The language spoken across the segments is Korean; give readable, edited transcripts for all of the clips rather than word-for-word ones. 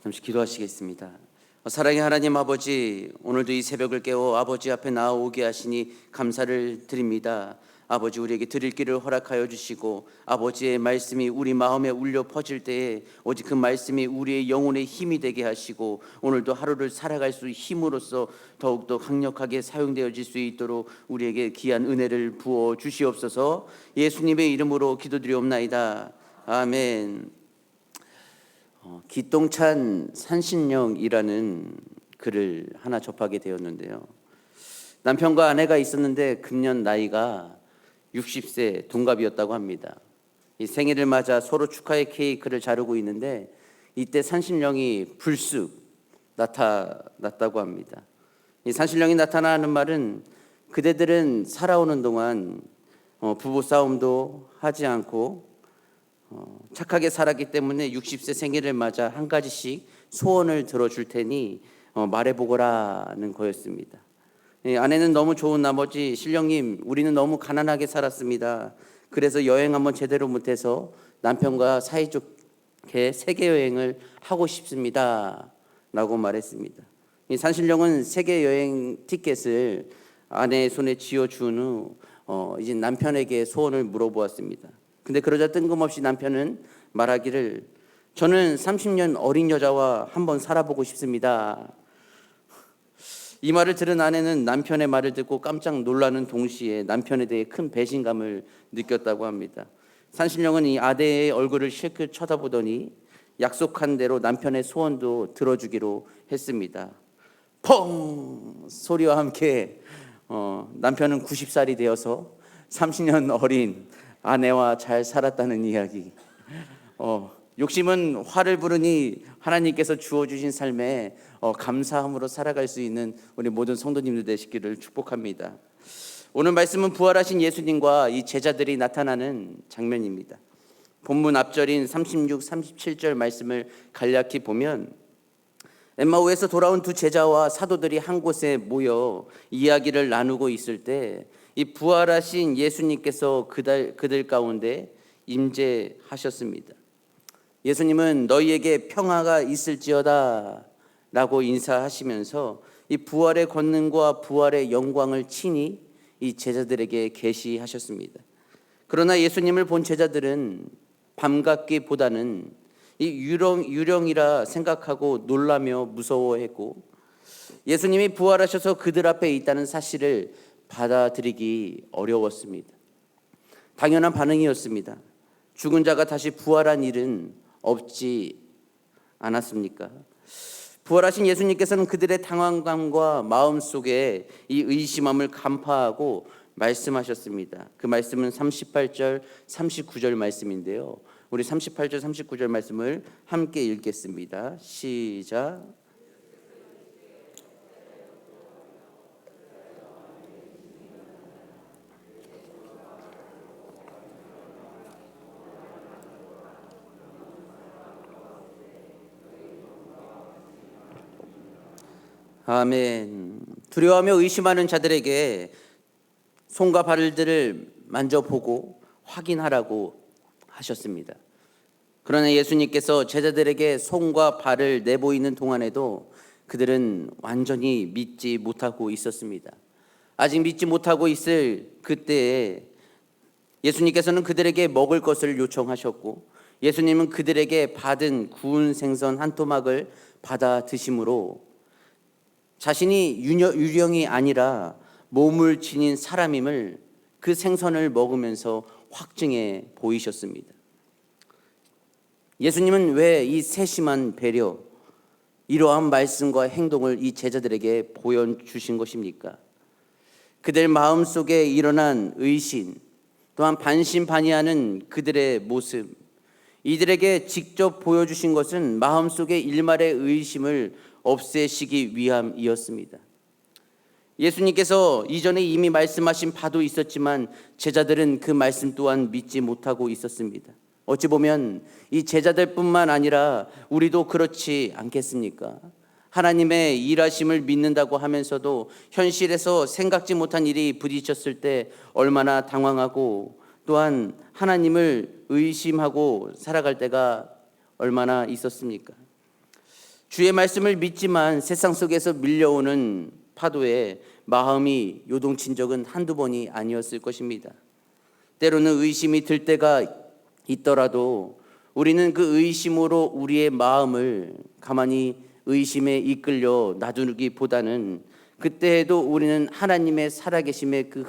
잠시 기도하시겠습니다. 사랑의 하나님 아버지, 오늘도 이 새벽을 깨워 아버지 앞에 나아오게 하시니 감사를 드립니다. 아버지, 우리에게 드릴 길을 허락하여 주시고 아버지의 말씀이 우리 마음에 울려 퍼질 때에 오직 그 말씀이 우리의 영혼의 힘이 되게 하시고 오늘도 하루를 살아갈 수 힘으로써 더욱더 강력하게 사용되어질 수 있도록 우리에게 귀한 은혜를 부어 주시옵소서. 예수님의 이름으로 기도드리옵나이다. 아멘. 기똥찬 산신령이라는 글을 하나 접하게 되었는데요. 남편과 아내가 있었는데 금년 나이가 60세 동갑이었다고 합니다. 이 생일을 맞아 서로 축하의 케이크를 자르고 있는데 이때 산신령이 불쑥 나타났다고 합니다. 이 산신령이 나타나는 말은 그대들은 살아오는 동안 부부 싸움도 하지 않고 착하게 살았기 때문에 60세 생일을 맞아 한 가지씩 소원을 들어줄 테니 말해보거라는 거였습니다. 아내는 너무 좋은 나머지 신령님, 우리는 너무 가난하게 살았습니다. 그래서 여행 한번 제대로 못해서 남편과 사이좋게 세계 여행을 하고 싶습니다 라고 말했습니다. 이 산신령은 세계 여행 티켓을 아내의 손에 쥐어준 후 이제 남편에게 소원을 물어보았습니다. 근데 그러자 뜬금없이 남편은 말하기를, 저는 30년 어린 여자와 한번 살아보고 싶습니다. 이 말을 들은 아내는 남편의 말을 듣고 깜짝 놀라는 동시에 남편에 대해 큰 배신감을 느꼈다고 합니다. 산신령은 이 아내의 얼굴을 실컷 쳐다보더니 약속한 대로 남편의 소원도 들어주기로 했습니다. 펑 소리와 함께 남편은 90살이 되어서 30년 어린 아내와 잘 살았다는 이야기. 욕심은 화를 부르니 하나님께서 주어주신 삶에 감사함으로 살아갈 수 있는 우리 모든 성도님들 되시기를 축복합니다. 오늘 말씀은 부활하신 예수님과 이 제자들이 나타나는 장면입니다. 본문 앞절인 36, 37절 말씀을 간략히 보면 엠마오에서 돌아온 두 제자와 사도들이 한 곳에 모여 이야기를 나누고 있을 때 이 부활하신 예수님께서 그들 가운데 임재하셨습니다. 예수님은 너희에게 평화가 있을지어다 라고 인사하시면서 이 부활의 권능과 부활의 영광을 친히 이 제자들에게 계시하셨습니다. 그러나 예수님을 본 제자들은 반갑기보다는 이 유령이라 생각하고 놀라며 무서워했고 예수님이 부활하셔서 그들 앞에 있다는 사실을 받아들이기 어려웠습니다. 당연한 반응이었습니다. 죽은 자가 다시 부활한 일은 없지 않았습니까? 부활하신 예수님께서는 그들의 당황감과 마음속에 이 의심함을 간파하고 말씀하셨습니다. 그 말씀은 38절, 39절 말씀인데요. 우리 38절, 39절 말씀을 함께 읽겠습니다. 시작. 아멘. 두려워하며 의심하는 자들에게 손과 발들을 만져보고 확인하라고 하셨습니다. 그러나 예수님께서 제자들에게 손과 발을 내보이는 동안에도 그들은 완전히 믿지 못하고 있었습니다. 아직 믿지 못하고 있을 그때에 예수님께서는 그들에게 먹을 것을 요청하셨고 예수님은 그들에게 받은 구운 생선 한 토막을 받아 드심으로 자신이 유령이 아니라 몸을 지닌 사람임을 그 생선을 먹으면서 확증해 보이셨습니다. 예수님은 왜 이 세심한 배려, 이러한 말씀과 행동을 이 제자들에게 보여주신 것입니까? 그들 마음속에 일어난 의심, 또한 반신반의하는 그들의 모습, 이들에게 직접 보여주신 것은 마음속의 일말의 의심을 없애시기 위함이었습니다. 예수님께서 이전에 이미 말씀하신 바도 있었지만 제자들은 그 말씀 또한 믿지 못하고 있었습니다. 어찌 보면 이 제자들뿐만 아니라 우리도 그렇지 않겠습니까? 하나님의 일하심을 믿는다고 하면서도 현실에서 생각지 못한 일이 부딪혔을 때 얼마나 당황하고 또한 하나님을 의심하고 살아갈 때가 얼마나 있었습니까? 주의 말씀을 믿지만 세상 속에서 밀려오는 파도에 마음이 요동친 적은 한두 번이 아니었을 것입니다. 때로는 의심이 들 때가 있더라도 우리는 그 의심으로 우리의 마음을 가만히 의심에 이끌려 놔두기보다는 그때에도 우리는 하나님의 살아계심의 그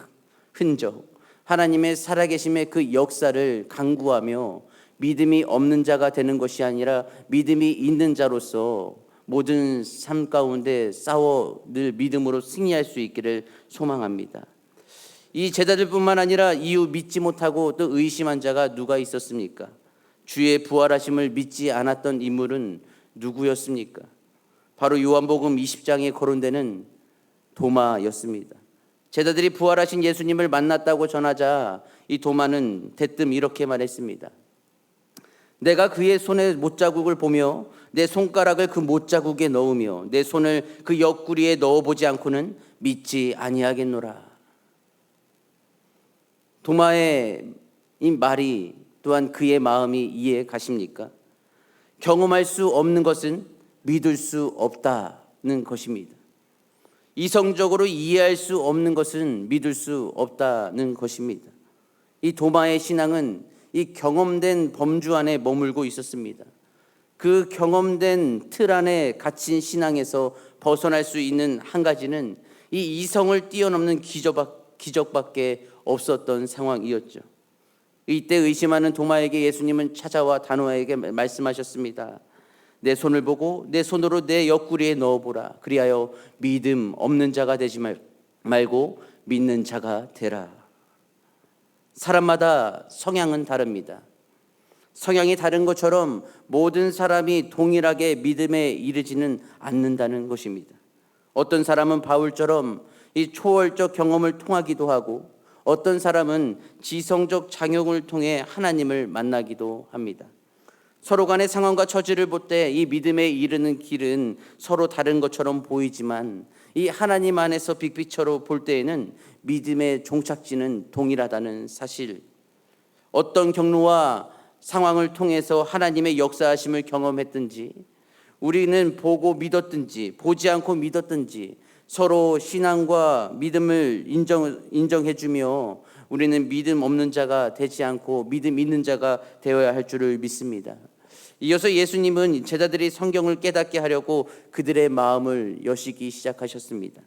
흔적, 하나님의 살아계심의 그 역사를 간구하며 믿음이 없는 자가 되는 것이 아니라 믿음이 있는 자로서 모든 삶 가운데 싸워 늘 믿음으로 승리할 수 있기를 소망합니다. 이 제자들뿐만 아니라 이후 믿지 못하고 또 의심한 자가 누가 있었습니까? 주의 부활하심을 믿지 않았던 인물은 누구였습니까? 바로 요한복음 20장에 거론되는 도마였습니다. 제자들이 부활하신 예수님을 만났다고 전하자 이 도마는 대뜸 이렇게 말했습니다. 내가 그의 손에 못자국을 보며 내 손가락을 그 못자국에 넣으며 내 손을 그 옆구리에 넣어보지 않고는 믿지 아니하겠노라. 도마의 이 말이 또한 그의 마음이 이해 가십니까? 경험할 수 없는 것은 믿을 수 없다는 것입니다. 이성적으로 이해할 수 없는 것은 믿을 수 없다는 것입니다. 이 도마의 신앙은 이 경험된 범주 안에 머물고 있었습니다. 그 경험된 틀 안에 갇힌 신앙에서 벗어날 수 있는 한 가지는 이 이성을 뛰어넘는 기적밖에 없었던 상황이었죠. 이때 의심하는 도마에게 예수님은 찾아와 단호하게 말씀하셨습니다. 내 손을 보고 내 손으로 내 옆구리에 넣어보라. 그리하여 믿음 없는 자가 되지 말고 믿는 자가 되라. 사람마다 성향은 다릅니다. 성향이 다른 것처럼 모든 사람이 동일하게 믿음에 이르지는 않는다는 것입니다. 어떤 사람은 바울처럼 이 초월적 경험을 통하기도 하고 어떤 사람은 지성적 작용을 통해 하나님을 만나기도 합니다. 서로 간의 상황과 처지를 볼 때 이 믿음에 이르는 길은 서로 다른 것처럼 보이지만 이 하나님 안에서 빅피처로 볼 때에는 믿음의 종착지는 동일하다는 사실, 어떤 경로와 상황을 통해서 하나님의 역사하심을 경험했든지 우리는 보고 믿었든지 보지 않고 믿었든지 서로 신앙과 믿음을 인정해주며 우리는 믿음 없는 자가 되지 않고 믿음 있는 자가 되어야 할 줄을 믿습니다. 이어서 예수님은 제자들이 성경을 깨닫게 하려고 그들의 마음을 여시기 시작하셨습니다.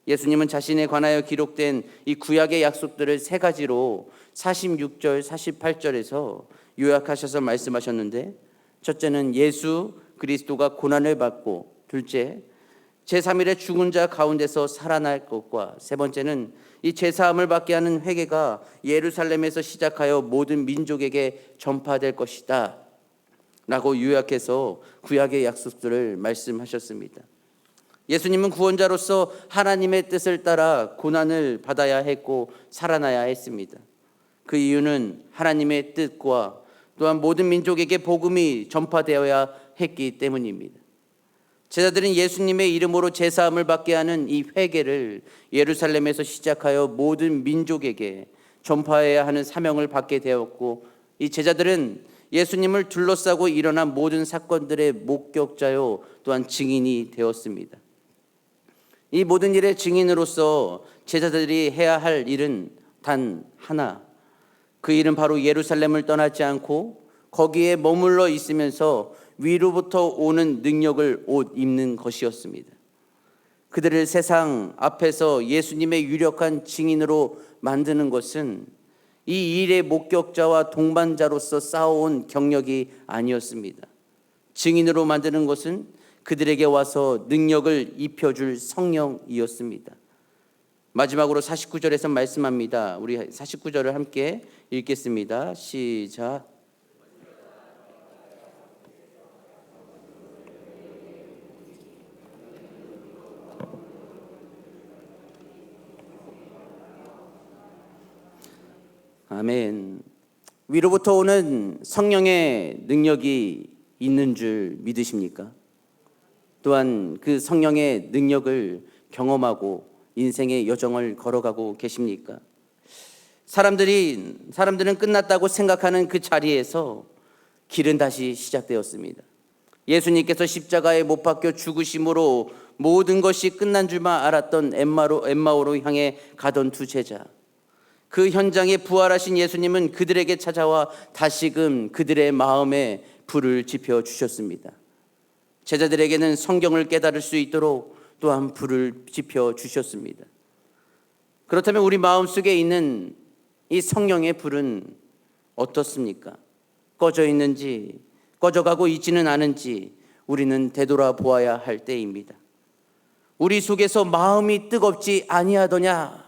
예수님은 자신에 관하여 기록된 이 구약의 약속들을 세 가지로 46절, 48절에서 요약하셔서 말씀하셨는데, 첫째는 예수 그리스도가 고난을 받고, 둘째 제3일에 죽은 자 가운데서 살아날 것과, 세 번째는 이 제사함을 받게 하는 회개가 예루살렘에서 시작하여 모든 민족에게 전파될 것이다 라고 요약해서 구약의 약속들을 말씀하셨습니다. 예수님은 구원자로서 하나님의 뜻을 따라 고난을 받아야 했고 살아나야 했습니다. 그 이유는 하나님의 뜻과 또한 모든 민족에게 복음이 전파되어야 했기 때문입니다. 제자들은 예수님의 이름으로 제사함을 받게 하는 이 회개를 예루살렘에서 시작하여 모든 민족에게 전파해야 하는 사명을 받게 되었고, 이 제자들은 예수님을 둘러싸고 일어난 모든 사건들의 목격자요 또한 증인이 되었습니다. 이 모든 일의 증인으로서 제자들이 해야 할 일은 단 하나, 그 일은 바로 예루살렘을 떠나지 않고 거기에 머물러 있으면서 위로부터 오는 능력을 옷 입는 것이었습니다. 그들을 세상 앞에서 예수님의 유력한 증인으로 만드는 것은 이 일의 목격자와 동반자로서 쌓아온 경력이 아니었습니다. 증인으로 만드는 것은 그들에게 와서 능력을 입혀줄 성령이었습니다. 마지막으로 49절에서 말씀합니다. 우리 49절을 함께 읽겠습니다. 시작. 아멘. 위로부터 오는 성령의 능력이 있는 줄 믿으십니까? 또한 그 성령의 능력을 경험하고 인생의 여정을 걸어가고 계십니까? 사람들은 끝났다고 생각하는 그 자리에서 길은 다시 시작되었습니다. 예수님께서 십자가에 못 박혀 죽으심으로 모든 것이 끝난 줄만 알았던 엠마오로 향해 가던 두 제자. 그 현장에 부활하신 예수님은 그들에게 찾아와 다시금 그들의 마음에 불을 지펴 주셨습니다. 제자들에게는 성경을 깨달을 수 있도록 또한 불을 지펴 주셨습니다. 그렇다면 우리 마음속에 있는 이 성령의 불은 어떻습니까? 꺼져 있는지, 꺼져가고 있지는 않은지 우리는 되돌아보아야 할 때입니다. 우리 속에서 마음이 뜨겁지 아니하더냐?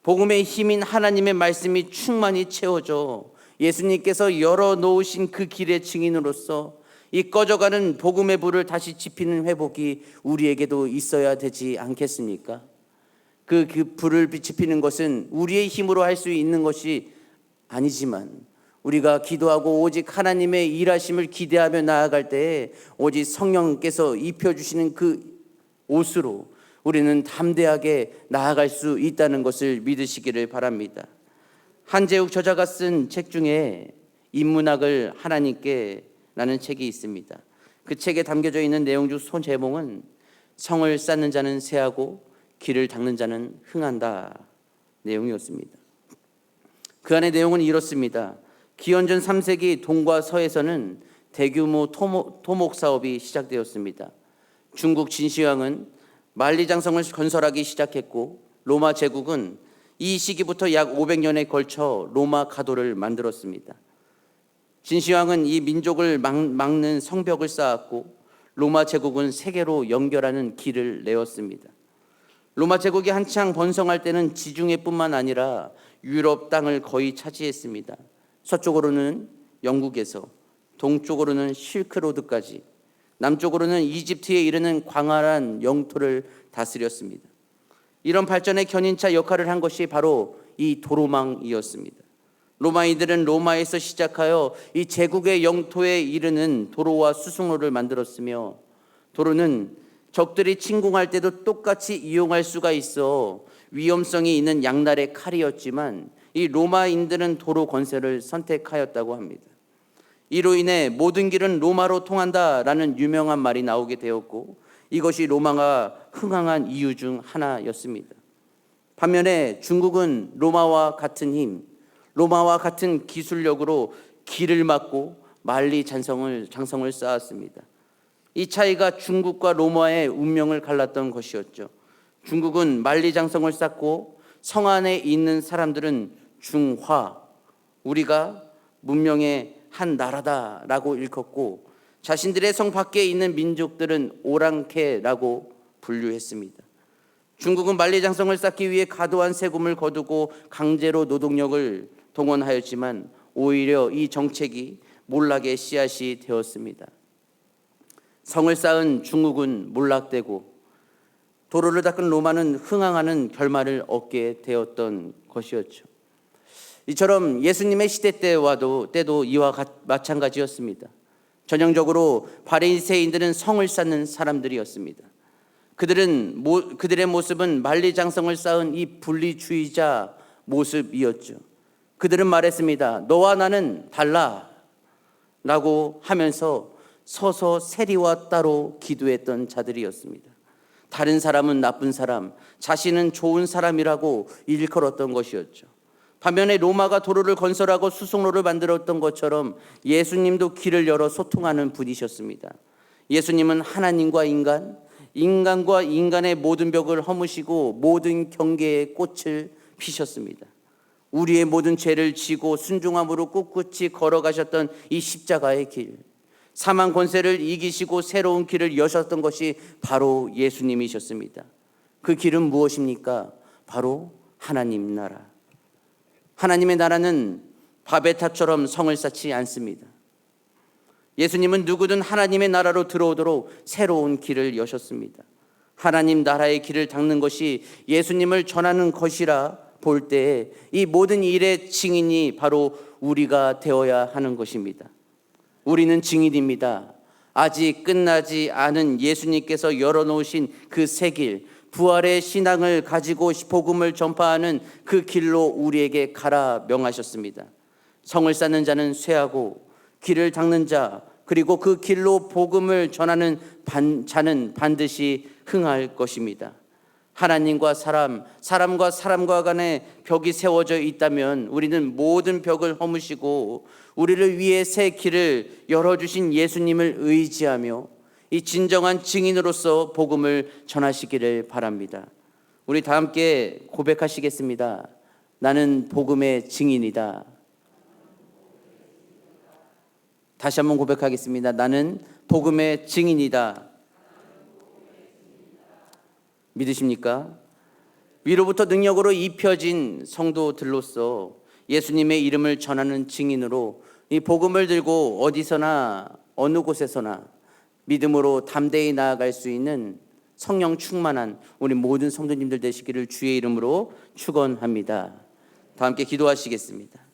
복음의 힘인 하나님의 말씀이 충만히 채워져 예수님께서 열어놓으신 그 길의 증인으로서 이 꺼져가는 복음의 불을 다시 지피는 회복이 우리에게도 있어야 되지 않겠습니까? 그 불을 지피는 것은 우리의 힘으로 할 수 있는 것이 아니지만 우리가 기도하고 오직 하나님의 일하심을 기대하며 나아갈 때에 오직 성령께서 입혀주시는 그 옷으로 우리는 담대하게 나아갈 수 있다는 것을 믿으시기를 바랍니다. 한재욱 저자가 쓴 책 중에 인문학을 하나님께 라는 책이 있습니다. 그 책에 담겨져 있는 내용 중 소제목은 성을 쌓는 자는 쇠하고 길을 닦는 자는 흥한다 내용이었습니다. 그 안의 내용은 이렇습니다. 기원전 3세기 동과 서에서는 대규모 토목 사업이 시작되었습니다. 중국 진시황은 만리장성을 건설하기 시작했고 로마 제국은 이 시기부터 약 500년에 걸쳐 로마 가도를 만들었습니다. 진시황은 이 민족을 막는 성벽을 쌓았고 로마 제국은 세계로 연결하는 길을 내었습니다. 로마 제국이 한창 번성할 때는 지중해뿐만 아니라 유럽 땅을 거의 차지했습니다. 서쪽으로는 영국에서, 동쪽으로는 실크로드까지, 남쪽으로는 이집트에 이르는 광활한 영토를 다스렸습니다. 이런 발전의 견인차 역할을 한 것이 바로 이 도로망이었습니다. 로마인들은 로마에서 시작하여 이 제국의 영토에 이르는 도로와 수송로를 만들었으며 도로는 적들이 침공할 때도 똑같이 이용할 수가 있어 위험성이 있는 양날의 칼이었지만 이 로마인들은 도로 건설을 선택하였다고 합니다. 이로 인해 모든 길은 로마로 통한다라는 유명한 말이 나오게 되었고 이것이 로마가 흥황한 이유 중 하나였습니다. 반면에 중국은 로마와 같은 힘, 로마와 같은 기술력으로 길을 막고 만리장성을 쌓았습니다. 이 차이가 중국과 로마의 운명을 갈랐던 것이었죠. 중국은 만리장성을 쌓고 성 안에 있는 사람들은 중화, 우리가 문명의 한 나라다라고 일컫고 자신들의 성 밖에 있는 민족들은 오랑캐라고 분류했습니다. 중국은 만리장성을 쌓기 위해 과도한 세금을 거두고 강제로 노동력을 동원하였지만 오히려 이 정책이 몰락의 씨앗이 되었습니다. 성을 쌓은 중국은 몰락되고 도로를 닦은 로마는 흥황하는 결말을 얻게 되었던 것이었죠. 이처럼 예수님의 시대 때도 이와 마찬가지였습니다. 전형적으로 바리새인들은 성을 쌓는 사람들이었습니다. 그들의 모습은 만리장성을 쌓은 이 분리주의자 모습이었죠. 그들은 말했습니다. 너와 나는 달라 라고 하면서 서서 세리와 따로 기도했던 자들이었습니다. 다른 사람은 나쁜 사람, 자신은 좋은 사람이라고 일컬었던 것이었죠. 반면에 로마가 도로를 건설하고 수송로를 만들었던 것처럼 예수님도 길을 열어 소통하는 분이셨습니다. 예수님은 하나님과 인간과 인간의 모든 벽을 허무시고 모든 경계의 꽃을 피셨습니다. 우리의 모든 죄를 지고 순종함으로 꿋꿋이 걸어가셨던 이 십자가의 길, 사망 권세를 이기시고 새로운 길을 여셨던 것이 바로 예수님이셨습니다. 그 길은 무엇입니까? 바로 하나님 나라. 하나님의 나라는 바베타처럼 성을 쌓지 않습니다. 예수님은 누구든 하나님의 나라로 들어오도록 새로운 길을 여셨습니다. 하나님 나라의 길을 닦는 것이 예수님을 전하는 것이라 볼 때에 이 모든 일의 증인이 바로 우리가 되어야 하는 것입니다. 우리는 증인입니다. 아직 끝나지 않은 예수님께서 열어놓으신 그 새 길, 부활의 신앙을 가지고 복음을 전파하는 그 길로 우리에게 가라 명하셨습니다. 성을 쌓는 자는 쇠하고 길을 닦는 자, 그리고 그 길로 복음을 전하는 자는 반드시 흥할 것입니다. 하나님과 사람과 사람과 간에 벽이 세워져 있다면 우리는 모든 벽을 허무시고 우리를 위해 새 길을 열어주신 예수님을 의지하며 이 진정한 증인으로서 복음을 전하시기를 바랍니다. 우리 다 함께 고백하시겠습니다. 나는 복음의 증인이다. 다시 한번 고백하겠습니다. 나는 복음의 증인이다. 믿으십니까? 위로부터 능력으로 입혀진 성도들로서 예수님의 이름을 전하는 증인으로 이 복음을 들고 어디서나 어느 곳에서나 믿음으로 담대히 나아갈 수 있는 성령 충만한 우리 모든 성도님들 되시기를 주의 이름으로 축원합니다. 다 함께 기도하시겠습니다.